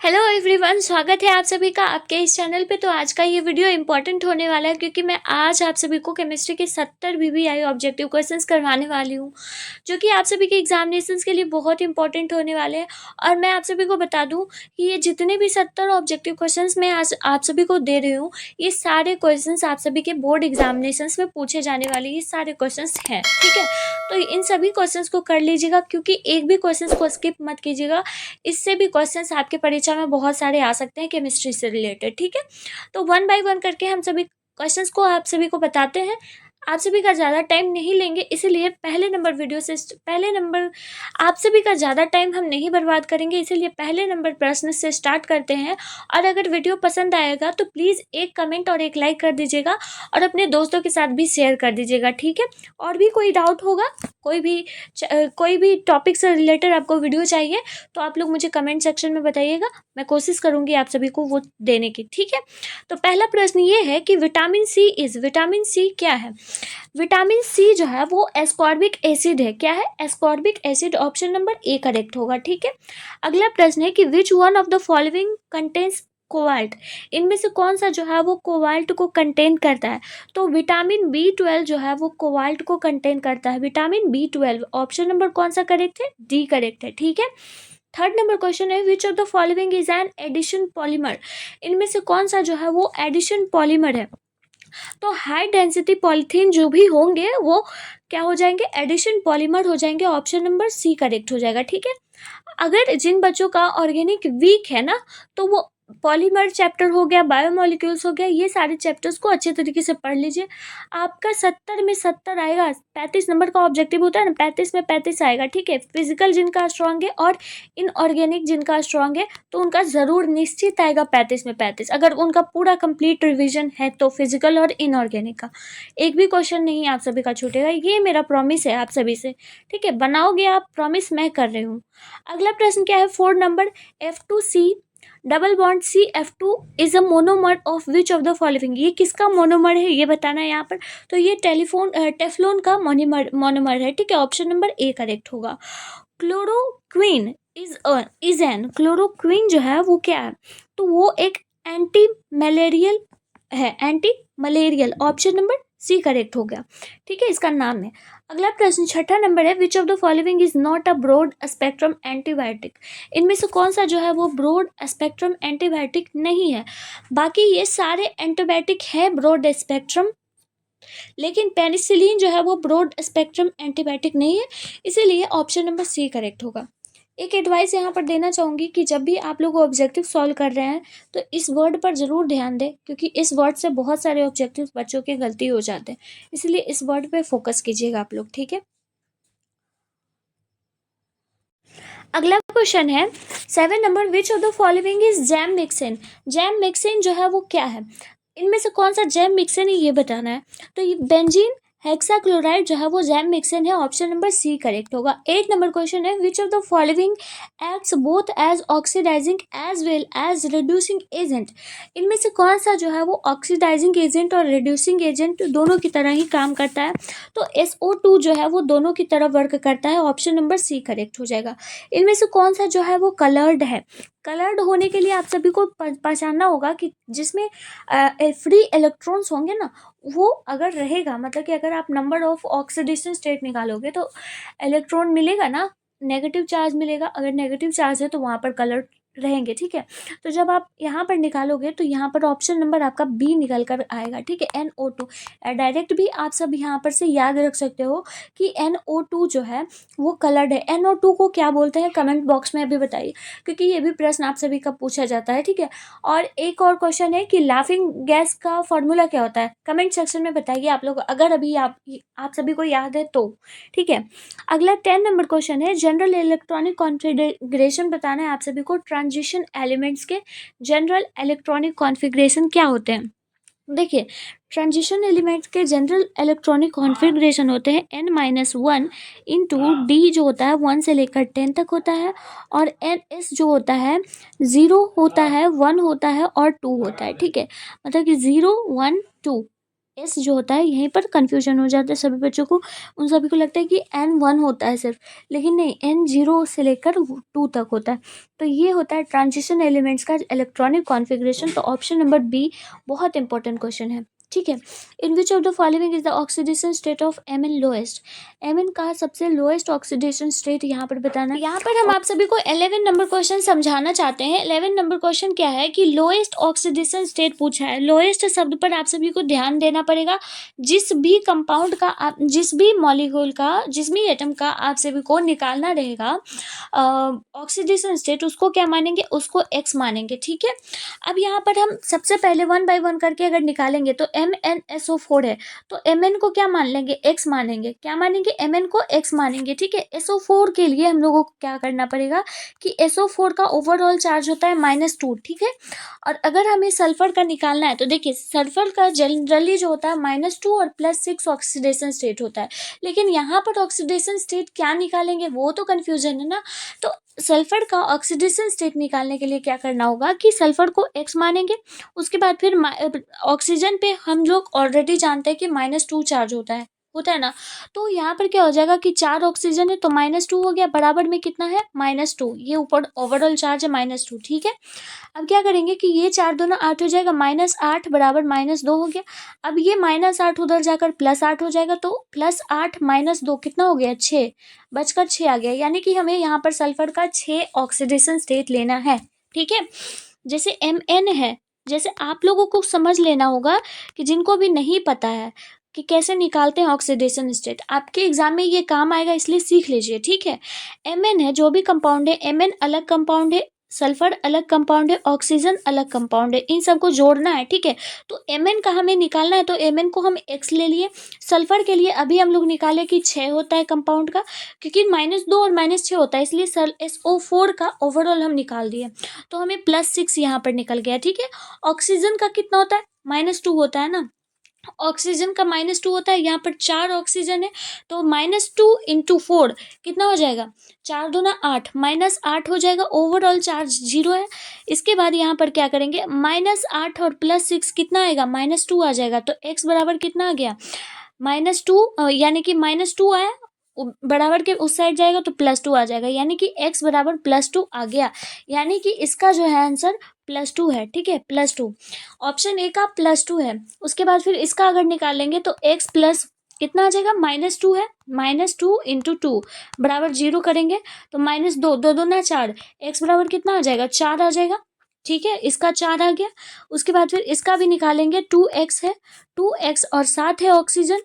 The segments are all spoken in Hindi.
हेलो एवरीवन, स्वागत है आप सभी का आपके इस चैनल पे। तो आज का ये वीडियो इंपॉर्टेंट होने वाला है क्योंकि मैं आज आप सभी को केमिस्ट्री के 70 VVI ऑब्जेक्टिव क्वेश्चंस करवाने वाली हूँ, जो कि आप सभी के एग्जामिनेशंस के लिए बहुत इंपॉर्टेंट होने वाले हैं। और मैं आप सभी को बता दूँ कि ये जितने भी 70 ऑब्जेक्टिव क्वेश्चंस मैं आज आप सभी को दे रही हूँ, ये सारे क्वेश्चंस आप सभी के बोर्ड एग्जामिनेशंस में पूछे जाने वाले ये सारे क्वेश्चंस हैं। ठीक है, तो इन सभी क्वेश्चंस को कर लीजिएगा क्योंकि एक भी क्वेश्चन को स्किप मत कीजिएगा। इससे भी क्वेश्चंस आपके परीक्षा में बहुत सारे आ सकते हैं केमिस्ट्री से रिलेटेड। ठीक है, तो वन बाय वन करके हम सभी क्वेश्चंस को आप सभी को बताते हैं। आप सभी का ज़्यादा टाइम नहीं लेंगे, इसीलिए पहले नंबर आप सभी का ज़्यादा टाइम हम नहीं बर्बाद करेंगे, इसीलिए पहले नंबर प्रश्न से स्टार्ट करते हैं। और अगर वीडियो पसंद आएगा तो प्लीज़ एक कमेंट और एक लाइक कर दीजिएगा और अपने दोस्तों के साथ भी शेयर कर दीजिएगा। ठीक है, और भी कोई डाउट होगा, कोई भी टॉपिक से रिलेटेड आपको वीडियो चाहिए तो आप लोग मुझे कमेंट सेक्शन में बताइएगा, मैं कोशिश करूंगी आप सभी को वो देने की। ठीक है, तो पहला प्रश्न ये है कि विटामिन सी क्या है। विटामिन सी जो है वो एस्कॉर्बिक एसिड है। क्या है? Ascorbic acid. Option number A correct होगा। ठीक है, अगला प्रश्न है कि which one of the following contains cobalt. इनमें से कौन सा जो है वो कोबाल्ट को कंटेन करता है। तो विटामिन B12 जो है वो कोबाल्ट को कंटेन करता है। Vitamin B12। ऑप्शन नंबर कौन सा करेक्ट है? डी करेक्ट है। ठीक है, थर्ड नंबर क्वेश्चन है which of the following is an addition polymer. इनमें से कौन सा जो है वो एडिशन पॉलीमर है। तो हाई डेंसिटी पॉलीथीन जो भी होंगे वो क्या हो जाएंगे? एडिशन पॉलीमर हो जाएंगे। ऑप्शन नंबर सी करेक्ट हो जाएगा। ठीक है, अगर जिन बच्चों का ऑर्गेनिक वीक है ना, तो वो पॉलीमर चैप्टर हो गया, बायोमोलिक्यूल्स हो गया, ये सारे चैप्टर्स को अच्छे तरीके से पढ़ लीजिए। आपका 70 में 70 आएगा। 35 नंबर का ऑब्जेक्टिव होता है ना, 35 में 35 आएगा। ठीक है, फिजिकल जिनका स्ट्रांग है और इनऑर्गेनिक जिनका स्ट्रांग है तो उनका ज़रूर निश्चित आएगा 35 में 35, अगर उनका पूरा कंप्लीट रिविजन है तो फिजिकल और इनऑर्गेनिक का एक भी क्वेश्चन नहीं आप सभी का छूटेगा। ये मेरा प्रॉमिस है आप सभी से। ठीक है, बनाओगे आप, प्रॉमिस मैं कर रही हूँ। अगला प्रश्न क्या है? 4 number, F2C double bond CF2 is a monomer of which of the following. ये किसका मोनोमर है ये बताना है यहाँ पर। तो ये टेफ्लॉन का मोनोमर है। ठीक है, ऑप्शन नंबर ए करेक्ट होगा। Chloroquine is an. क्लोरोक्वीन जो है वो क्या है? तो वो एक एंटी मलेरियल है। Anti malarial. Option number C correct हो गया। ठीक है, इसका नाम है। अगला प्रश्न छठा नंबर है which of the following is not a broad spectrum antibiotic. इनमें से कौन सा जो है वो ब्रॉड स्पेक्ट्रम एंटीबायोटिक नहीं है। बाकी ये सारे एंटीबायोटिक है ब्रॉड स्पेक्ट्रम, लेकिन पेनिसिलिन जो है वो ब्रॉड स्पेक्ट्रम एंटीबायोटिक नहीं है, इसीलिए ऑप्शन नंबर सी करेक्ट होगा। एक एडवाइस यहाँ पर देना चाहूँगी कि जब भी आप लोग ऑब्जेक्टिव सॉल्व कर रहे हैं तो इस वर्ड पर ज़रूर ध्यान दें, क्योंकि इस वर्ड से बहुत सारे ऑब्जेक्टिव बच्चों के गलती हो जाते हैं, इसलिए इस वर्ड पे फोकस कीजिएगा आप लोग। ठीक है, अगला क्वेश्चन है 7 number which of the following is jam mixing. Jam mixing जो है वो क्या है? इनमें से कौन सा जैम मिक्सिन है ये बताना है। तो ये बेंजीन हेक्साक्लोराइड जो है वो जैम मिक्सिन है। ऑप्शन नंबर सी करेक्ट होगा। 8 नंबर क्वेश्चन है which of the following acts both as oxidising as well as reducing agent. इनमें से कौन सा जो है वो ऑक्सीडाइजिंग एजेंट और रिड्यूसिंग एजेंट दोनों की तरह ही काम करता है। तो SO2 जो है वो दोनों की तरह वर्क करता है। ऑप्शन नंबर सी करेक्ट हो जाएगा। इनमें से कौन सा जो है वो कलर्ड है। कलर्ड होने के लिए आप सभी को पहचानना होगा कि जिसमें फ्री इलेक्ट्रॉन्स होंगे ना, वो अगर रहेगा, मतलब कि अगर आप नंबर ऑफ ऑक्सीडेशन स्टेट निकालोगे तो इलेक्ट्रॉन मिलेगा ना, नेगेटिव चार्ज मिलेगा। अगर नेगेटिव चार्ज है तो वहाँ पर कलर रहेंगे। ठीक है, तो जब आप यहाँ पर निकालोगे तो यहाँ पर ऑप्शन नंबर आपका बी निकल कर आएगा। ठीक है, NO2 डायरेक्ट भी आप सब यहाँ पर से याद रख सकते हो कि NO2 जो है वो कलर्ड है। NO2 को क्या बोलते हैं कमेंट बॉक्स में अभी बताइए, क्योंकि ये भी प्रश्न आप सभी का पूछा जाता है। ठीक है, और एक और क्वेश्चन है कि लाफिंग गैस का फॉर्मूला क्या होता है, कमेंट सेक्शन में बताइए आप लोग, अगर अभी आप सभी को याद है तो। ठीक है, अगला 10 नंबर क्वेश्चन है जनरल इलेक्ट्रॉनिक कॉन्फ़िगरेशन बताना है आप सभी को। ट्रांजिशन एलिमेंट्स के जनरल इलेक्ट्रॉनिक कॉन्फ़िगरेशन क्या होते हैं। देखिए, ट्रांजिशन एलिमेंट्स के जनरल इलेक्ट्रॉनिक कॉन्फ़िगरेशन होते हैं n-1 इंटू डी जो होता है 1 से लेकर 10 तक होता है, और NS जो होता है 0 होता है, 1 होता है और 2 होता है। ठीक है, मतलब कि 0 1 2 एस जो होता है यहीं पर कन्फ्यूजन हो जाता है सभी बच्चों को। उन सभी को लगता है कि N1 होता है सिर्फ, लेकिन नहीं, N0 से लेकर 2 तक होता है। तो ये होता है ट्रांजिशन एलिमेंट्स का इलेक्ट्रॉनिक कॉन्फ़िगरेशन। तो ऑप्शन नंबर बी बहुत इंपॉर्टेंट क्वेश्चन है, ठीक है। In which of the following is the oxidation state of Mn lowest. Mn का सबसे लोएस्ट ऑक्सीडेशन स्टेट यहाँ पर बताना है। यहाँ पर हम आप सभी को 11 नंबर क्वेश्चन समझाना चाहते हैं। 11 नंबर क्वेश्चन क्या है कि लोएस्ट ऑक्सीडेशन स्टेट पूछा है। लोएस्ट शब्द पर आप सभी को ध्यान देना पड़ेगा। जिस भी कंपाउंड का जिस भी मॉलिक्यूल का, जिस भी एटम का आप सभी को निकालना रहेगा ऑक्सीडेशन स्टेट, उसको क्या मानेंगे, उसको एक्स मानेंगे, ठीक है। अब यहाँ पर हम सबसे पहले 1 बाय 1 करके अगर निकालेंगे तो MnSO4 है, तो Mn को क्या मान लेंगे, एक्स मानेंगे। क्या मानेंगे, Mn को एक्स मानेंगे, ठीक है। SO4 के लिए हम लोगों को क्या करना पड़ेगा कि SO4 का ओवरऑल चार्ज होता है -2, ठीक है। और अगर हमें सल्फर का निकालना है तो देखिए सल्फर का जनरली जो होता है -2 और +6 ऑक्सीडेशन स्टेट होता है, लेकिन यहाँ पर ऑक्सीडेशन स्टेट क्या निकालेंगे वो तो कन्फ्यूजन है ना। तो सल्फर का ऑक्सीडेशन स्टेट निकालने के लिए क्या करना होगा कि सल्फर को एक्स मानेंगे, उसके बाद फिर ऑक्सीजन पे हम लोग ऑलरेडी जानते हैं कि -2 चार्ज होता है ना। तो यहाँ पर क्या हो जाएगा कि 4 ऑक्सीजन है तो -2 हो गया, बराबर में कितना है -2, ये ऊपर ओवरऑल चार्ज है -2, ठीक है। अब क्या करेंगे कि ये 4 दूना 8 हो जाएगा, -8 बराबर -2 हो गया। अब ये -8 उधर जाकर +8 हो जाएगा, तो +8 -2 कितना हो गया, 6, बचकर 6 आ गया। यानी कि हमें यहाँ पर सल्फर का 6 ऑक्सीडेशन स्टेट लेना है, ठीक है। जैसे Mn है, जैसे आप लोगों को समझ लेना होगा कि जिनको भी नहीं पता है कि कैसे निकालते हैं ऑक्सीडेशन स्टेट, आपके एग्जाम में ये काम आएगा, इसलिए सीख लीजिए, ठीक है। Mn है, जो भी कंपाउंड है, Mn अलग कंपाउंड है, सल्फर अलग कंपाउंड है, ऑक्सीजन अलग कंपाउंड है, इन सबको जोड़ना है, ठीक है। तो Mn का हमें निकालना है, तो Mn को हम x ले लिए। सल्फर के लिए अभी हम लोग निकाले कि 6 होता है कंपाउंड का, क्योंकि -2 और -6 होता है, इसलिए SO4 का ओवरऑल हम निकाल दिए, तो हमें +6 यहाँ पर निकल गया, ठीक है। ऑक्सीजन का कितना होता है, -2 होता है ना, ऑक्सीजन का -2 होता है। यहाँ पर 4 ऑक्सीजन है, तो -2 × 4 कितना हो जाएगा, 4 दूना 8, -8 हो जाएगा, ओवरऑल चार्ज 0 है। इसके बाद यहाँ पर क्या करेंगे, -8 और +6 कितना आएगा, -2 आ जाएगा, तो x बराबर कितना आ गया, -2, यानी कि -2 आया, बराबर के उस साइड जाएगा तो +2 आ जाएगा, यानी कि x बराबर +2 आ गया। यानी कि इसका जो है आंसर +2 है, ठीक है, +2। ऑप्शन ए का +2 है। उसके बाद फिर इसका अगर निकालेंगे तो x प्लस कितना आ जाएगा, -2 है, -2 × 2 बराबर 0 करेंगे तो -2, 2 दूना 4, x बराबर कितना आ जाएगा, 4 आ जाएगा, ठीक है। इसका 4 आ गया। उसके बाद फिर इसका भी निकालेंगे, 2x है, 2x और 7 है ऑक्सीजन,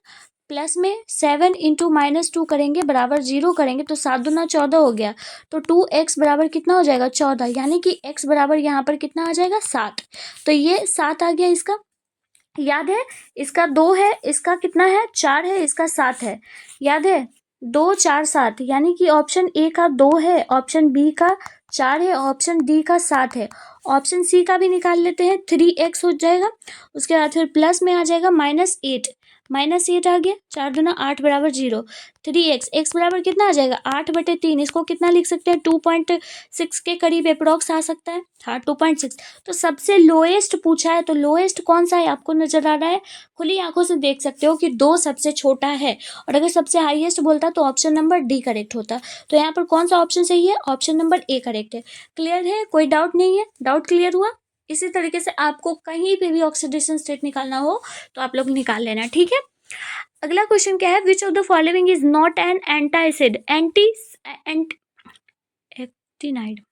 प्लस में 7 × -2 करेंगे, बराबर 0 करेंगे तो 7 दूना 14 हो गया, तो 2x बराबर कितना हो जाएगा, 14, यानी कि x बराबर यहाँ पर कितना आ जाएगा, 7। तो ये 7 आ गया इसका, याद है। इसका 2 है, इसका कितना है, 4 है, इसका 7 है, याद है, 2 4 7, यानी कि ऑप्शन ए का 2 है, ऑप्शन बी का 4 है, ऑप्शन डी का 7 है। ऑप्शन सी का भी निकाल लेते हैं, 3x हो जाएगा। उसके बाद फिर प्लस में आ जाएगा -8, -8 आ गया, 4 दूना 8 बराबर 0, 3x, x बराबर कितना आ जाएगा, 8/3, इसको कितना लिख सकते हैं, 2.6 के करीब अप्रोक्स आ सकता है, हाँ 2.6। तो सबसे लोएस्ट पूछा है, तो लोएस्ट कौन सा है आपको नजर आ रहा है, खुली आंखों से देख सकते हो कि 2 सबसे छोटा है, और अगर सबसे हाईएस्ट बोलता तो ऑप्शन नंबर डी करेक्ट होता। तो यहाँ पर कौन सा ऑप्शन सही है, ऑप्शन नंबर ए करेक्ट है। क्लियर है, कोई डाउट नहीं है, डाउट क्लियर हुआ। इसी तरीके से आपको कहीं पे भी ऑक्सीडेशन स्टेट निकालना हो तो आप लोग निकाल लेना, ठीक है। अगला क्वेश्चन क्या है, which of the following is not an antacid, actinide.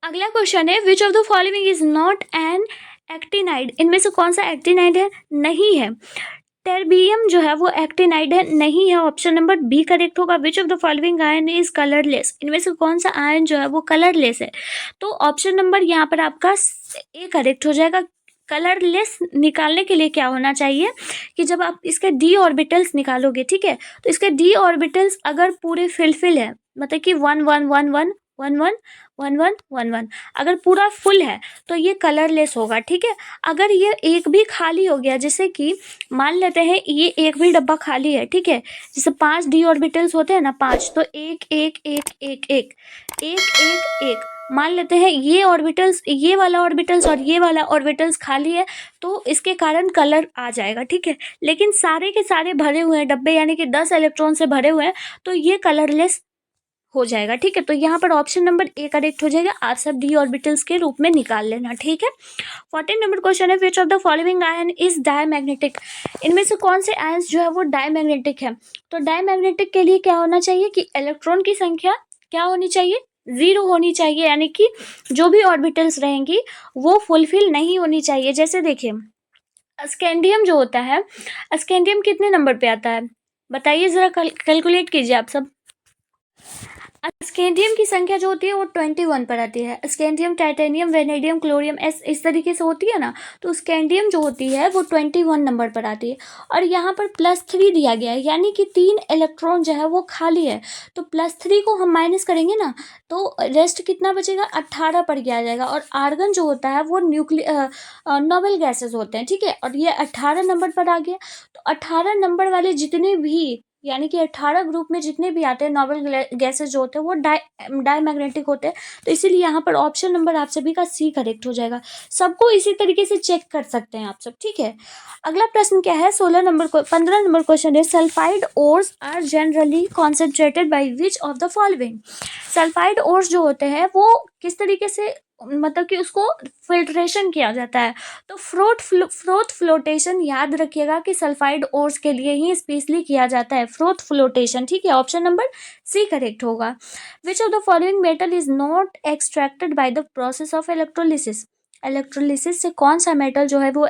अगला क्वेश्चन है, which of the following is not an actinide, इनमें से कौन सा एक्टिनाइड है, नहीं है। टेर्बियम जो है वो एक्टिनाइड है, नहीं है, ऑप्शन नंबर बी करेक्ट होगा। विच of the following ion is colourless, इनमें से कौन सा आयन जो है वो कलरलेस है, तो ऑप्शन नंबर यहाँ पर आपका ए करेक्ट हो जाएगा। कलरलेस निकालने के लिए क्या होना चाहिए कि जब आप इसके डी ऑर्बिटल्स निकालोगे, ठीक है, तो इसके डी ऑर्बिटल्स अगर पूरे फिल है, मतलब कि 1 1 1 1 1 1 1 1 1 1, अगर पूरा फुल है तो ये कलरलेस होगा, ठीक है। अगर ये एक भी खाली हो गया, जैसे कि मान लेते हैं ये एक भी डब्बा खाली है, ठीक है, जैसे 5 डी ऑर्बिटल्स होते हैं ना, 5, तो 1 1 1 1 1 1 1 1, मान लेते हैं ये ऑर्बिटल्स, ये वाला ऑर्बिटल्स और ये वाला ऑर्बिटल्स खाली है, तो इसके कारण कलर आ जाएगा, ठीक है। लेकिन सारे के सारे भरे हुए हैं डब्बे, यानी कि 10 इलेक्ट्रॉन से भरे हुए हैं, तो ये कलरलेस हो जाएगा, ठीक है। तो यहाँ पर ऑप्शन नंबर ए करेक्ट हो जाएगा। आप सब डी ऑर्बिटल्स के रूप में निकाल लेना, ठीक है। 14 नंबर क्वेश्चन है, which of the following ion is diamagnetic. इनमें से कौन से आयंस जो है वो डायमैग्नेटिक है। तो डायमैग्नेटिक के लिए क्या होना चाहिए कि इलेक्ट्रॉन की संख्या क्या होनी चाहिए, 0 होनी चाहिए, यानी कि जो भी ऑर्बिटल्स रहेंगी वो फुलफिल नहीं होनी चाहिए। जैसे देखिए स्कैंडियम जो होता है, स्कैंडियम कितने नंबर पे आता है बताइए जरा, कैलकुलेट कीजिए आप सब। स्कैंडियम की संख्या जो होती है वो 21 पर आती है। स्कैंडियम, टाइटेनियम, वेनेडियम, क्लोरियम इस तरीके से होती है ना, तो स्कैंडियम जो होती है वो 21 नंबर पर आती है। और यहाँ पर +3 दिया गया है, यानी कि 3 इलेक्ट्रॉन जो है वो खाली है, तो +3 को हम माइनस करेंगे ना, तो रेस्ट कितना बचेगा, 18 पर आ जाएगा। और आर्गन जो होता है वो नोबल गैसेस होते हैं, ठीक है। और ये 18 नंबर पर आ गया, तो 18 नंबर वाले जितने भी, यानी कि 18 ग्रुप में जितने भी आते हैं नोबल गैसेज जो होते हैं वो डायमैग्नेटिक होते हैं। तो इसीलिए यहाँ पर ऑप्शन नंबर आप सभी का सी करेक्ट हो जाएगा। सबको इसी तरीके से चेक कर सकते हैं आप सब, ठीक है। अगला प्रश्न क्या है, 15 नंबर क्वेश्चन है, sulphide ores are generally concentrated by which of the following. Sulphide ores जो होते हैं वो किस तरीके से, मतलब कि उसको फिल्ट्रेशन किया जाता है। तो फ्रोथ फ्लोटेशन याद रखिएगा कि सल्फाइड ओर्स के लिए ही स्पेशली किया जाता है, फ्रोथ फ्लोटेशन, ठीक है। ऑप्शन नंबर सी करेक्ट होगा। विच of the following metal is not extracted by the process of electrolysis. Electrolysis से कौन सा मेटल जो है वो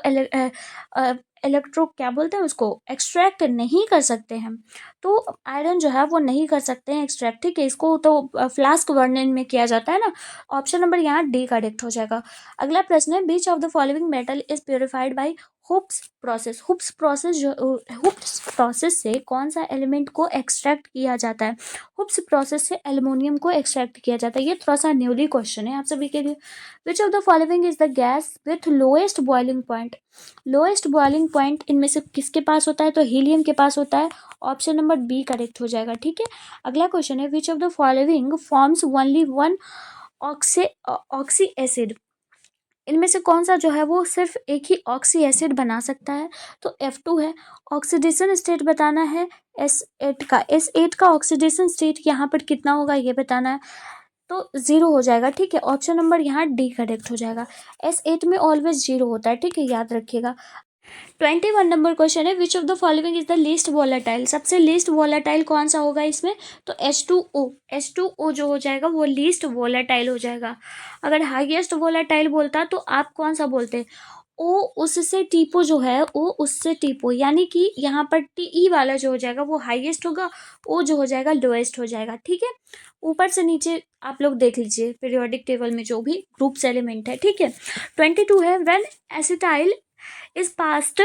इलेक्ट्रो क्या बोलते हैं उसको, एक्सट्रैक्ट नहीं कर सकते हैं। तो आयरन जो है वो नहीं कर सकते हैं एक्सट्रैक्ट, ठीक है। इसको तो फ्लास्क बर्निंग में किया जाता है ना। ऑप्शन नंबर यहाँ डी करेक्ट हो जाएगा। अगला प्रश्न है, which of the following metal is purified by Hoopes process. Hoopes process से कौन सा एलिमेंट को एक्सट्रैक्ट किया जाता है। हुप्स प्रोसेस से एल्युमिनियम को एक्सट्रैक्ट किया जाता है। ये थोड़ा सा न्यूली क्वेश्चन है आप सभी के लिए। विच of the following is the gas with lowest boiling point. Lowest boiling point इनमें से किसके पास होता है, तो हीलियम के पास होता है। ऑप्शन नंबर बी करेक्ट हो जाएगा, ठीक है। अगला क्वेश्चन है, which of the following forms only one oxy acid. इनमें से कौन सा जो है वो सिर्फ एक ही ऑक्सी एसिड बना सकता है, तो F2 है। ऑक्सीडेशन स्टेट बताना है S8 का, S8 का ऑक्सीडेशन स्टेट यहाँ पर कितना होगा ये बताना है, तो 0 हो जाएगा, ठीक है। ऑप्शन नंबर यहाँ डी करेक्ट हो जाएगा। S8 में ऑलवेज 0 होता है, ठीक है, याद रखिएगा। 21 नंबर क्वेश्चन है, which of the following is the least volatile. सबसे लीस्ट वॉलेटाइल कौन सा होगा इसमें, तो H2O जो हो जाएगा वो लीस्ट वॉलेटाइल हो जाएगा। अगर हाईएस्ट वॉलेटाइल बोलता तो आप कौन सा बोलते, ओ उससे टीपो जो है, ओ उससे टीपो, यानी कि यहाँ पर TE वाला जो हो जाएगा वो हाईएस्ट होगा, ओ जो हो जाएगा लोएस्ट हो जाएगा, ठीक है। ऊपर से नीचे आप लोग देख लीजिए पीरियोडिक टेबल में जो भी ग्रुप्स एलिमेंट है, ठीक है। 22 है, when acetyl is passed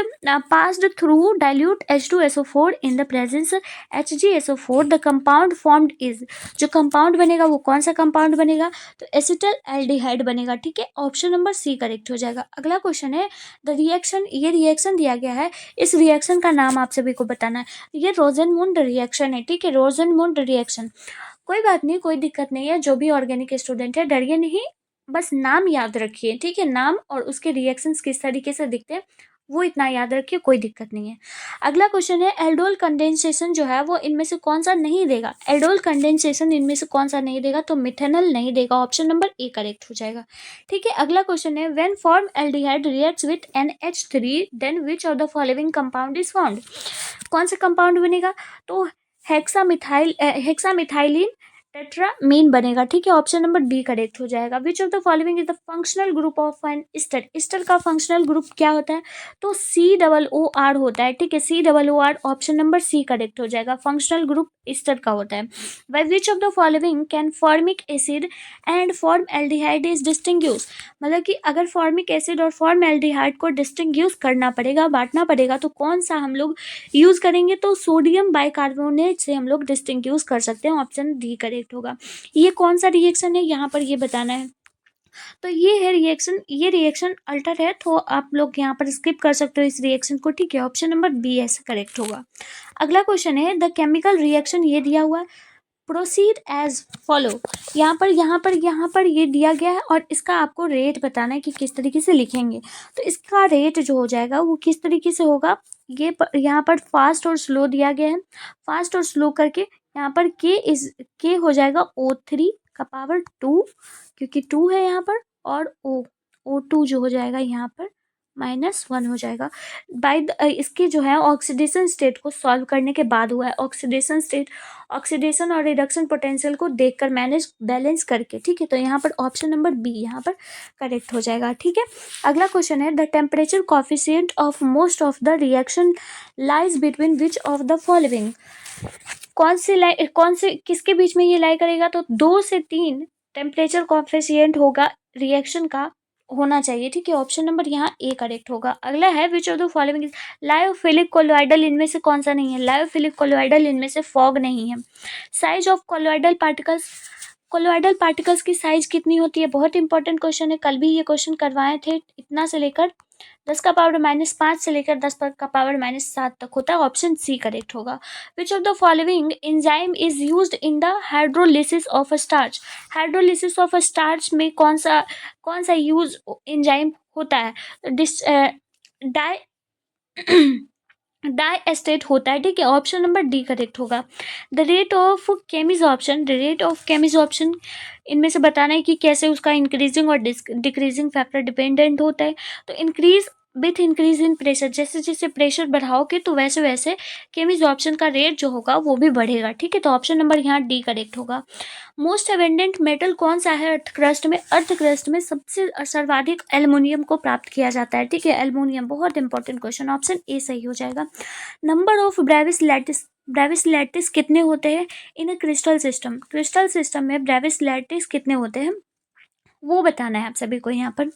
through dilute H2SO4 in the presence HgSO4 the compound formed is। जो कंपाउंड बनेगा वो कौन सा कंपाउंड बनेगा, तो एसिटल एल्डिहाइड बनेगा, ठीक है। ऑप्शन नंबर सी करेक्ट हो जाएगा। अगला क्वेश्चन है, द रिएक्शन, ये रिएक्शन दिया गया है, इस रिएक्शन का नाम आप सभी को बताना है। ये रोजेनमुंड रिएक्शन है, ठीक है, रोजेनमुंड रिएक्शन। कोई बात नहीं, कोई दिक्कत नहीं है, जो भी ऑर्गेनिक स्टूडेंट है डरिए नहीं, बस नाम याद रखिए, ठीक है। नाम और उसके रिएक्शंस किस तरीके से दिखते हैं वो इतना याद रखिए, कोई दिक्कत नहीं है। अगला क्वेश्चन है, एल्डोल कंडेंसेशन जो है वो इनमें से कौन सा नहीं देगा। एल्डोल कंडेंसेशन इनमें से कौन सा नहीं देगा, तो मिथेनॉल नहीं देगा। ऑप्शन नंबर ए करेक्ट हो जाएगा, ठीक है। अगला क्वेश्चन है, when formaldehyde reacts with NH3 then which of the following compound is found. कौन सा कंपाउंड बनेगा, तो हेक्सामिथाइलिन टेट्रामीन बनेगा, ठीक है। ऑप्शन नंबर डी करेक्ट हो जाएगा। Which of the following is the functional group of an ester. Ester का फंक्शनल ग्रुप क्या होता है, तो COOR होता है, ठीक है, COOR। Option number C correct हो जाएगा, फंक्शनल ग्रुप ईस्टर का होता है। By which of the following can formic acid and formaldehyde is distinguish. मतलब कि अगर फॉर्मिक एसिड और फॉर्म एल्डिहाइड को डिस्टिंग्विश करना पड़ेगा, बांटना पड़ेगा, तो कौन सा हम लोग यूज करेंगे, तो सोडियम बाइकार्बोनेट से हम लोग डिस्टिंग्विश कर सकते हैं। ऑप्शन डी करेक्ट होगा। ये कौन सा रिएक्शन है यहाँ पर ये बताना है, तो ये है रिएक्शन, ये रिएक्शन अल्टर है, तो आप लोग यहाँ पर स्किप कर सकते हो इस रिएक्शन को, ठीक है। ऑप्शन नंबर बी ऐसा करेक्ट होगा। अगला क्वेश्चन है, द केमिकल रिएक्शन, ये दिया हुआ है प्रोसीड एज फॉलो। यहाँ पर ये दिया गया है और इसका आपको रेट बताना है कि किस तरीके से लिखेंगे। तो इसका रेट जो हो जाएगा वो किस तरीके से होगा, यहाँ पर फास्ट और स्लो दिया गया है। फास्ट और स्लो करके यहाँ पर के हो जाएगा O3 का पावर 2, क्योंकि 2 है यहाँ पर, और O2 जो हो जाएगा यहाँ पर -1 हो जाएगा। इसके जो है ऑक्सीडेशन स्टेट को सॉल्व करने के बाद हुआ है। ऑक्सीडेशन स्टेट, ऑक्सीडेशन और रिडक्शन पोटेंशियल को देखकर मैनेज बैलेंस करके, ठीक है। तो यहाँ पर ऑप्शन नंबर बी यहाँ पर करेक्ट हो जाएगा, ठीक है। अगला क्वेश्चन है, the temperature coefficient of most of the reaction lies between which of the following. कौन से किसके बीच में ये लाई करेगा, तो 2 से 3 टेम्परेचर कॉफिशिएंट होगा रिएक्शन का, होना चाहिए, ठीक है। ऑप्शन नंबर यहाँ ए करेक्ट होगा। अगला है, which of the following is lyophilic colloidal, इनमें से कौन सा नहीं है। लायोफिलिक कोलोइडल इनमें से फॉग नहीं है। Size of colloidal particles, colloidal particles की साइज कितनी होती है, बहुत इंपॉर्टेंट क्वेश्चन है, कल भी ये क्वेश्चन करवाए थे। इतना से लेकर 10 का पावर -5 से लेकर 10 का पावर -7 तक होता है। ऑप्शन सी करेक्ट होगा। विच of the following enzyme is used in the hydrolysis of a starch. Hydrolysis of a starch में कौन सा यूज एंजाइम होता है, डाई डाइएस्टेट होता है, ठीक है। ऑप्शन नंबर डी करेक्ट होगा। The rate of chemisorption, the rate of chemisorption इनमें से बताना है कि कैसे उसका इंक्रीजिंग और डिक्रीजिंग फैक्टर डिपेंडेंट होता है। तो विथ इंक्रीज इन प्रेशर, जैसे जैसे प्रेशर बढ़ाओगे तो वैसे वैसे केमिजॉर्प्शन का रेट जो होगा वो भी बढ़ेगा, ठीक है। तो ऑप्शन नंबर यहाँ डी करेक्ट होगा। मोस्ट एबेंडेंट मेटल कौन सा है अर्थ क्रस्ट में। अर्थ क्रस्ट में सबसे सर्वाधिक एल्युमिनियम को प्राप्त किया जाता है, ठीक है। एल्युमिनियम, बहुत इंपॉर्टेंट क्वेश्चन, ऑप्शन ए सही हो जाएगा। नंबर ऑफ ब्रेविस लैटिस कितने होते हैं in a crystal system. Crystal system में ब्रेविस लैटिस कितने होते हैं वो बताना है आप सभी को यहाँ पर।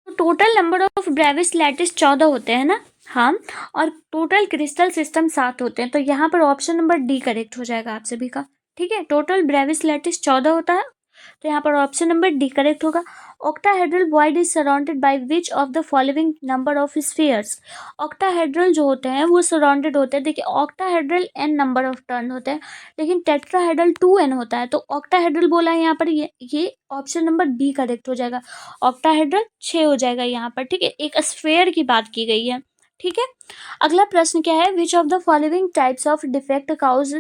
Total number of Brevis lattice 14 होते हैं ना, हाँ, और टोटल क्रिस्टल सिस्टम 7 होते हैं। तो यहाँ पर ऑप्शन नंबर डी करेक्ट हो जाएगा आप सभी का, ठीक है। टोटल ब्रेविस लैटिस 14 होता है, तो यहाँ पर ऑप्शन नंबर डी करेक्ट होगा। Octahedral void is surrounded by which of the following number of spheres. Octahedral जो होते हैं वो सराउंडेड होते हैं, देखिए octahedral n number of turn होते हैं, लेकिन टेट्राहेड्रल 2n होता है। तो ऑक्टाहेड्रल बोला है यहाँ पर, ये ऑप्शन नंबर बी करेक्ट हो जाएगा। ऑक्टाहेड्रल 6 हो जाएगा यहाँ पर, ठीक है। एक स्फीयर की बात की गई है, ठीक है। अगला प्रश्न क्या है, which of the following types of defect cause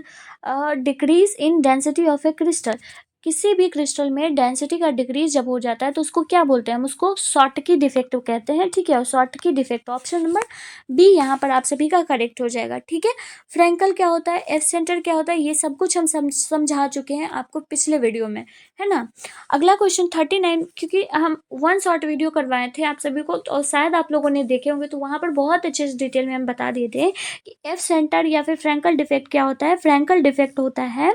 decrease in density of a crystal. किसी भी क्रिस्टल में डेंसिटी का डिक्रीज जब हो जाता है तो उसको क्या बोलते हैं, हम उसको शॉर्टकी डिफेक्ट कहते हैं, ठीक है। और Schottky defect option number B यहाँ पर आप सभी का करेक्ट हो जाएगा, ठीक है। फ्रैंकल क्या होता है, एफ सेंटर क्या होता है, ये सब कुछ हम समझा चुके हैं आपको पिछले वीडियो में, है ना। अगला क्वेश्चन 39, क्योंकि हम 1 शॉर्ट वीडियो करवाए थे आप सभी को, तो शायद आप लोगों ने देखे होंगे, तो वहाँ पर बहुत अच्छे से डिटेल में हम बता दिए थे कि एफ सेंटर या फिर फ्रैंकल डिफेक्ट क्या होता है। फ्रैंकल डिफेक्ट होता है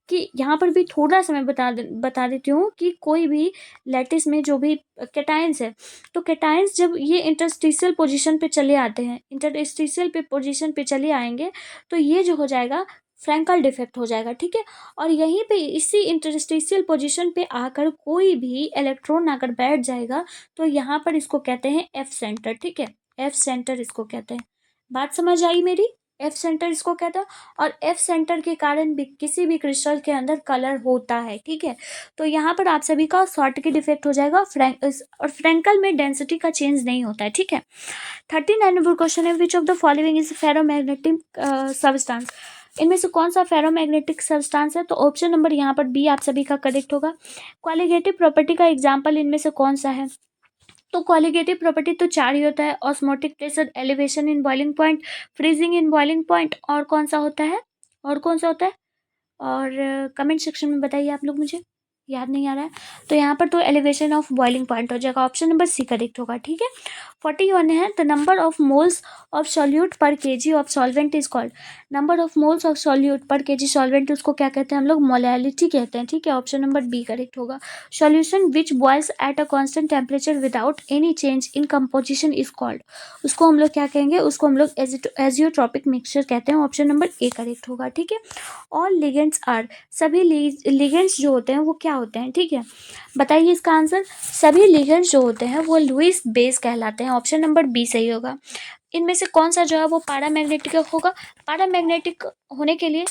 कि यहाँ पर भी थोड़ा सा मैं बता देती हूँ कि कोई भी लैटिस में जो भी कैटायंस है, तो कैटायंस जब ये इंटरस्टिशियल पोजीशन पे चले आते हैं, इंटरस्टिशियल पे पोजीशन पे चले आएंगे, तो ये जो हो जाएगा फ्रैंकल डिफेक्ट हो जाएगा, ठीक है। और यहीं पे इसी इंटरस्टिशियल पोजीशन पे आकर कोई भी इलेक्ट्रॉन आकर बैठ जाएगा, तो यहाँ पर इसको कहते हैं एफ सेंटर, ठीक है। एफ सेंटर इसको कहते हैं। बात समझ आई मेरी, एफ सेंटर इसको कहता है। और एफ सेंटर के कारण भी किसी भी क्रिस्टल के अंदर कलर होता है, ठीक है। तो यहाँ पर आप सभी का शॉर्टकी डिफेक्ट हो जाएगा। और फ्रैंकल में डेंसिटी का चेंज नहीं होता है, ठीक है। 39 नंबर क्वेश्चन है, which of the following is ferromagnetic substance. इनमें से कौन सा फेरोमैग्नेटिक सब्सटेंस है, तो ऑप्शन नंबर यहाँ पर बी आप सभी का करेक्ट होगा। क्वालिटेटिव प्रॉपर्टी का एग्जाम्पल इनमें से कौन सा है, तो क्वालिटेटिव प्रॉपर्टी तो 4 ही होता है, osmotic pressure, elevation in boiling point, freezing in boiling point, और कौन सा होता है, और कमेंट सेक्शन में बताइए आप लोग, मुझे याद नहीं आ रहा है। तो यहाँ पर तो एलिवेशन ऑफ बॉइलिंग पॉइंट हो जाएगा, ऑप्शन नंबर सी करेक्ट होगा, ठीक है। 41 है, the number of moles of solute per KG of solvent is called. Number of moles of solute per KG solvent, उसको क्या कहते हैं हम लोग, मोलैलिटी कहते हैं, ठीक है। ऑप्शन नंबर बी करेक्ट होगा। Solution which boils at a constant temperature without any change in composition is called, उसको हम लोग क्या कहेंगे, उसको हम लोग एजियोट्रॉपिक मिक्सचर कहते हैं। ऑप्शन नंबर ए करेक्ट होगा, ठीक है। ऑल लिगेंड्स आर, सभी लिगेंड्स जो होते हैं वो क्या होते हैं, ठीक है। बताइए इसका आंसर। सभी लिगेंड्स जो होते हैं वो लुईस बेस कहलाते हैं, ऑप्शन नंबर बी सही होगा। इनमें से कौन सा जो है वो पैरामैग्नेटिक होगा? पैरामैग्नेटिक होने के लिए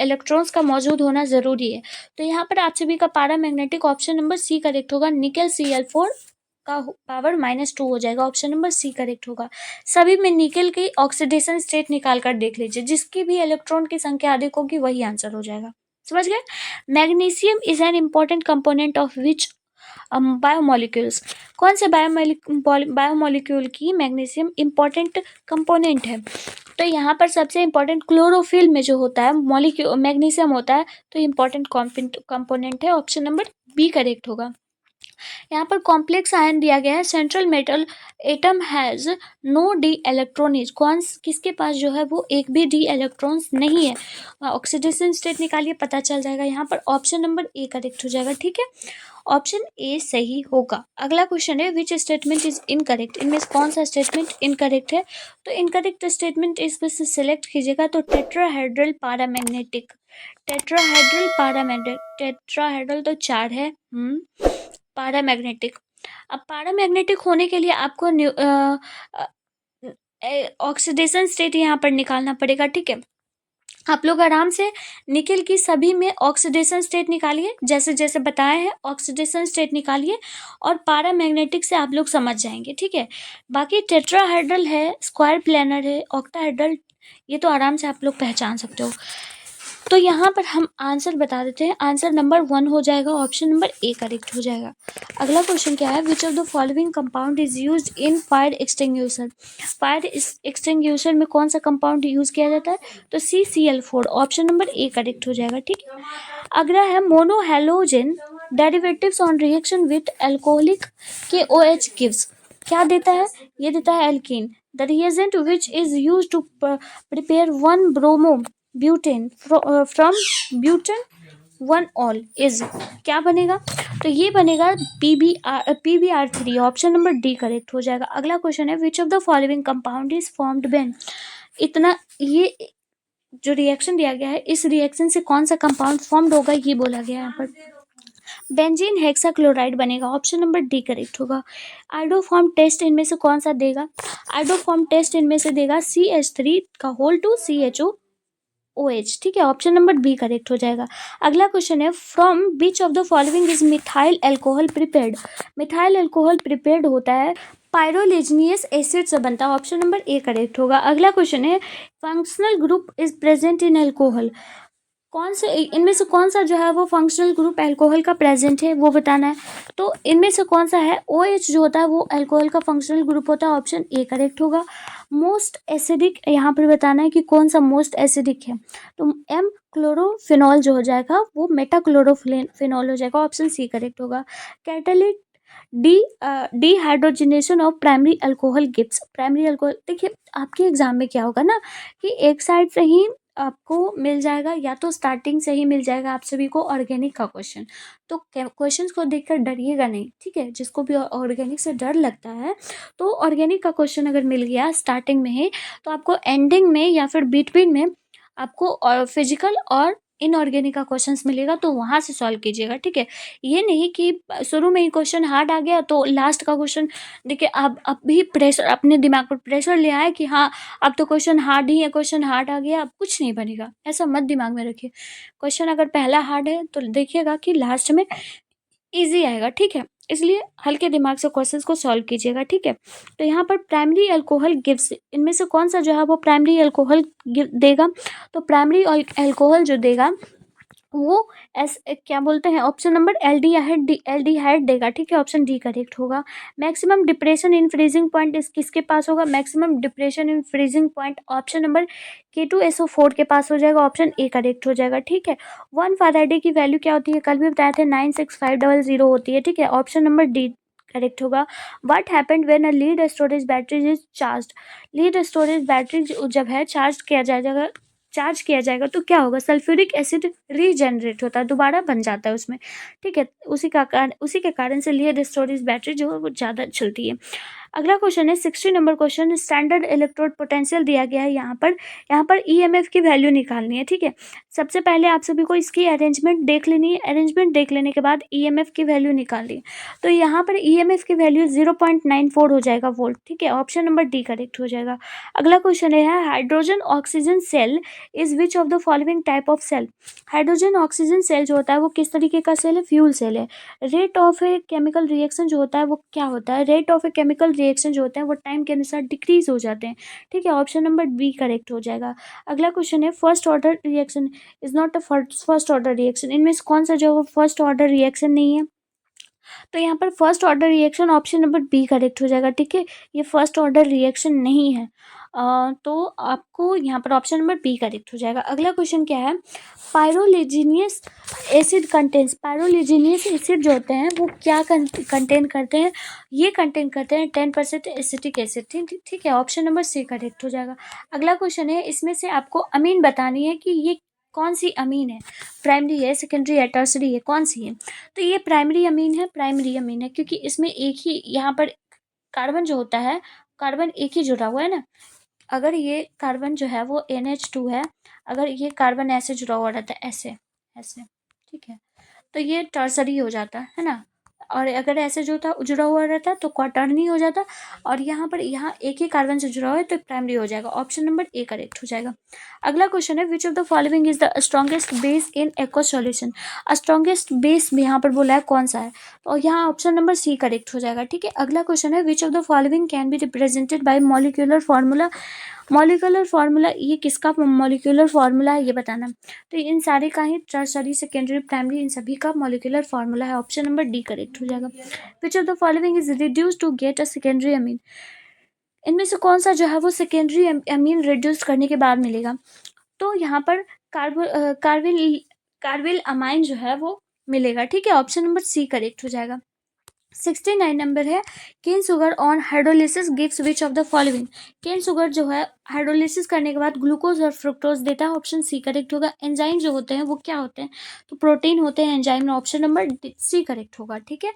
इलेक्ट्रॉन्स का मौजूद होना ज़रूरी है। तो यहाँ पर आप सभी का paramagnetic option number C correct होगा। निकेल Cl4 का पावर -2 हो जाएगा। ऑप्शन नंबर सी करेक्ट होगा। सभी में निकेल की ऑक्सीडेशन स्टेट निकाल कर देख लीजिए, जिसकी भी इलेक्ट्रॉन की संख्या अधिक होगी वही आंसर हो जाएगा। समझ गए? Magnesium is an important component of which biomolecules. कौन से बायोमोलिक्यूल की मैग्नीशियम इंपॉर्टेंट कंपोनेंट है? तो यहाँ पर सबसे इंपॉर्टेंट क्लोरोफिल में जो होता है मॉलिक्यूल मैग्नीशियम होता है, तो इंपॉर्टेंट कंपोनेंट है। ऑप्शन नंबर बी करेक्ट होगा। यहाँ पर कॉम्प्लेक्स आयन दिया गया है। Central metal atom has no D electrons. कौन किसके पास जो है वो एक भी डी इलेक्ट्रॉन्स नहीं है? ऑक्सीडेशन स्टेट निकालिए, पता चल जाएगा। यहाँ पर ऑप्शन नंबर ए करेक्ट हो जाएगा। ठीक है, ऑप्शन ए सही होगा। अगला क्वेश्चन है विच स्टेटमेंट इज इनकरेक्ट। इनमें से कौन सा स्टेटमेंट इनकरेक्ट है? तो इनकरेक्ट स्टेटमेंट इसमें से सिलेक्ट कीजिएगा। तो tetrahedral paramagnetic, tetrahedral paramagnetic, tetrahedral तो 4 है। पैरामैग्नेटिक। अब पैरामैग्नेटिक होने के लिए आपको ऑक्सीडेशन स्टेट यहाँ पर निकालना पड़ेगा। ठीक है, आप लोग आराम से निकेल की सभी में ऑक्सीडेशन स्टेट निकालिए, जैसे जैसे बताए हैं ऑक्सीडेशन स्टेट निकालिए, और पैरामैग्नेटिक से आप लोग समझ जाएंगे। ठीक है, बाकी टेट्राहेड्रल है, स्क्वायर प्लेनर है, ऑक्टाहेड्रल, ये तो आराम से आप लोग पहचान सकते हो। तो यहाँ पर हम आंसर बता देते हैं। आंसर नंबर 1 हो जाएगा। ऑप्शन नंबर ए करेक्ट हो जाएगा। अगला क्वेश्चन क्या है? Which of the following compound is used in fire extinguisher. Fire extinguisher में कौन सा कंपाउंड यूज किया जाता है? तो CCl4। Option number A correct हो जाएगा। ठीक है, अगला है monohalogen derivatives on reaction with alcoholic KOH gives. क्या देता है? ये देता है alkene. The reagent which is use to prepare 1 bromo butane from butane 1 ol is, क्या बनेगा? तो ये बनेगा PbR3। Option number D correct हो जाएगा। अगला क्वेश्चन है which of the following compound is formed when. इतना ये जो रिएक्शन दिया गया है, इस रिएक्शन से कौन सा कंपाउंड फॉर्म्ड होगा ये बोला गया है यहाँ पर। बेंजीन हेक्साक्लोराइड बनेगा। ऑप्शन नंबर डी करेक्ट होगा। आइडोफॉर्म टेस्ट इनमें से कौन सा देगा? आइडोफॉर्म टेस्ट इनमें से देगा CH3 का होल टू CHOOH। ठीक है, ऑप्शन नंबर बी करेक्ट हो जाएगा। अगला क्वेश्चन है from which of the following is methyl alcohol prepared. Methyl alcohol prepared होता है पायरोलिग्नियस एसिड से बनता है। ऑप्शन नंबर ए करेक्ट होगा। अगला क्वेश्चन है functional group is present in alcohol. कौन से इनमें से कौन सा जो है वो फंक्शनल ग्रुप अल्कोहल का प्रेजेंट है वो बताना है। तो इनमें से कौन सा है? OH जो होता है वो अल्कोहल का फंक्शनल ग्रुप होता है। ऑप्शन ए करेक्ट होगा। मोस्ट एसिडिक यहाँ पर बताना है कि कौन सा मोस्ट एसिडिक है। तो M क्लोरोफिनॉल जो हो जाएगा वो मेटाक्लोरोफिनॉल हो जाएगा। ऑप्शन सी करेक्ट होगा। Catalytic dehydrogenation of primary alcohol gives. Primary alcohol, देखिए आपके एग्जाम में क्या होगा ना कि एक साइड से ही आपको मिल जाएगा, या तो स्टार्टिंग से ही मिल जाएगा आप सभी को ऑर्गेनिक का क्वेश्चन। तो क्वेश्चंस को देखकर डरिएगा नहीं। ठीक है, जिसको भी ऑर्गेनिक से डर लगता है, तो ऑर्गेनिक का क्वेश्चन अगर मिल गया स्टार्टिंग में ही, तो आपको एंडिंग में या फिर बिटवीन में आपको फिजिकल और इनऑर्गेनिक का क्वेश्चंस मिलेगा, तो वहाँ से सॉल्व कीजिएगा। ठीक है, ये नहीं कि शुरू में ही क्वेश्चन हार्ड आ गया तो लास्ट का क्वेश्चन देखिए आप अब भी प्रेशर अपने दिमाग पर प्रेशर ले आए कि हाँ अब तो क्वेश्चन हार्ड ही है, क्वेश्चन हार्ड आ गया अब कुछ नहीं बनेगा, ऐसा मत दिमाग में रखिए। क्वेश्चन अगर पहला हार्ड है तो देखिएगा कि लास्ट में ईजी आएगा। ठीक है, इसलिए हल्के दिमाग से क्वेश्चंस को सॉल्व कीजिएगा। ठीक है, तो यहाँ पर प्राइमरी अल्कोहल गिव्स, इनमें से कौन सा जो है वो प्राइमरी अल्कोहल देगा? तो प्राइमरी अल्कोहल जो देगा वो क्या बोलते हैं, ऑप्शन नंबर एल्डिहाइड देगा। ठीक है, ऑप्शन डी करेक्ट होगा। Maximum depression in freezing point किसके पास होगा? Maximum depression in freezing point option number K2SO4 के पास हो जाएगा। ऑप्शन ए करेक्ट हो जाएगा। ठीक है, 1 फैराडे की वैल्यू क्या होती है? कल भी बताए थे 96500 होती है। ठीक है, ऑप्शन नंबर डी करेक्ट होगा। What happened when a lead storage battery is charge. Lead storage battery जब है चार्ज किया जाएगा तो क्या होगा? सल्फ्यूरिक एसिड रीजनरेट होता है, दोबारा बन जाता है उसमें। ठीक है, उसी के कारण से लीड स्टोरेज बैटरी जो है वो ज़्यादा चलती है। अगला क्वेश्चन है 60 number question, standard electrode potential दिया गया है। यहाँ पर ईएमएफ की वैल्यू निकालनी है, ठीक है। सबसे पहले आप सभी को इसकी अरेंजमेंट देख लेनी है। अरेंजमेंट देख लेने के बाद ईएमएफ की वैल्यू निकालनी है। तो यहाँ पर ईएमएफ की वैल्यू 0.94 हो जाएगा वोल्ट, ठीक है। ऑप्शन नंबर डी करेक्ट हो जाएगा। अगला क्वेश्चन है hydrogen oxygen cell is which of the following type of cell. Hydrogen oxygen cell जो होता है वो किस तरीके का सेल है, फ्यूल सेल है। Rate of a chemical reaction जो होता है वो क्या होता है, rate of a chemical reaction जो होते हैं वो टाइम के अनुसार डिक्रीज हो जाते हैं, ठीक है। ऑप्शन नंबर बी करेक्ट हो जाएगा। अगला क्वेश्चन है first order reaction is not a first order reaction, इनमें से कौन सा जो फर्स्ट ऑर्डर रिएक्शन नहीं है। तो यहाँ पर first order reaction option number B correct हो जाएगा, ठीक है। ये फर्स्ट ऑर्डर रिएक्शन नहीं है। तो आपको यहाँ पर ऑप्शन नंबर बी करेक्ट हो जाएगा। अगला क्वेश्चन क्या है, पायरोलिजिनियस एसिड कंटेन्स, पायरोलिजिनियस एसिड जो होते हैं वो क्या कंटेन करते हैं, ये कंटेन करते हैं 10% एसिटिक एसिड, ठीक है। ऑप्शन नंबर सी करेक्ट हो जाएगा। अगला क्वेश्चन है इसमें से आपको अमीन बतानी है कि ये कौन सी अमीन है, प्राइमरी है, सेकेंडरी है, टर्सरी है, कौन सी है। तो ये प्राइमरी अमीन है, प्राइमरी अमीन है क्योंकि इसमें एक ही यहाँ पर कार्बन जो होता है, कार्बन एक ही जुड़ा हुआ है ना। अगर ये कार्बन जो है वो NH2 है, अगर ये कार्बन ऐसे जुड़ा हुआ रहता है, ऐसे ऐसे, ठीक है, तो ये टर्सरी हो जाता है ना। और अगर ऐसे जो था जुड़ा हुआ रहता तो क्वाटर्नी हो जाता। और यहाँ पर यहाँ एक ही कार्बन से जुड़ा हुआ है तो प्राइमरी हो जाएगा। ऑप्शन नंबर ए करेक्ट हो जाएगा। अगला क्वेश्चन है which of the following is the strongest base in aqueous solution. Strongest base में यहाँ पर बोला है कौन सा है, तो यहाँ ऑप्शन नंबर सी करेक्ट हो जाएगा, ठीक है। अगला क्वेश्चन है which of the following can be represented by molecular formula. Molecular formula, ये किसका मॉलिक्यूलर फार्मूला है ये बताना। तो इन सारे का ही टर्सरी, सेकेंडरी, प्राइमरी, इन सभी का मॉलिक्यूलर फार्मूला है। ऑप्शन नंबर डी करेक्ट हो जाएगा। Which of the following is reduce to get a secondary amine. इनमें से कौन सा जो है वो सेकेंडरी अमीन रिड्यूस करने के बाद मिलेगा। तो यहाँ पर कार्बिल अमाइन जो है वो मिलेगा, ठीक है। ऑप्शन नंबर सी करेक्ट हो जाएगा। 69 नंबर है cane sugar on hydrolysis gives which of the following. Cane sugar जो है हाइड्रोलिसिस करने के बाद ग्लूकोज और फ्रुक्टोज देता है। ऑप्शन सी करेक्ट होगा। एंजाइम जो होते हैं वो क्या होते हैं, तो प्रोटीन होते हैं एंजाइम में। ऑप्शन नंबर सी करेक्ट होगा, ठीक है।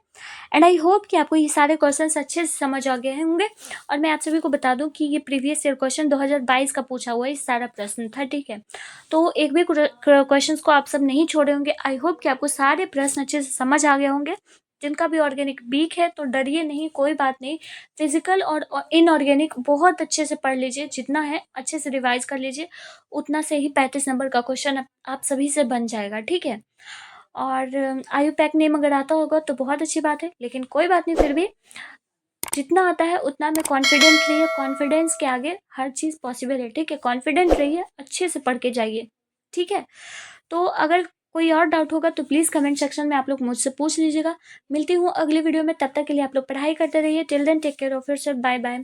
एंड आई होप कि आपको ये सारे क्वेश्चन अच्छे से समझ आ गए होंगे। और मैं आप सभी को बता दूं कि ये प्रीवियस ईयर क्वेश्चन 2022 का पूछा हुआ है, सारा प्रश्न था, ठीक है। तो एक भी क्वेश्चन को आप सब नहीं छोड़े होंगे। आई होप कि आपको सारे प्रश्न अच्छे से समझ आ गए होंगे। जिनका भी ऑर्गेनिक वीक है तो डरिए नहीं, कोई बात नहीं। फिजिकल और इनऑर्गेनिक बहुत अच्छे से पढ़ लीजिए, जितना है अच्छे से रिवाइज कर लीजिए, उतना से ही 35 नंबर का क्वेश्चन आप सभी से बन जाएगा, ठीक है। और IUPAC नेम अगर आता होगा तो बहुत अच्छी बात है, लेकिन कोई बात नहीं, फिर भी जितना आता है उतना में कॉन्फिडेंट रहिए। कॉन्फिडेंस के आगे हर चीज़ पॉसिबल है, ठीक है। कॉन्फिडेंट रहिए, अच्छे से पढ़ के जाइए, ठीक है। तो अगर कोई और डाउट होगा तो प्लीज़ कमेंट सेक्शन में आप लोग मुझसे पूछ लीजिएगा। मिलती हूँ अगली वीडियो में, तब तक के लिए आप लोग पढ़ाई करते रहिए। Till then take care of yourself, bye bye.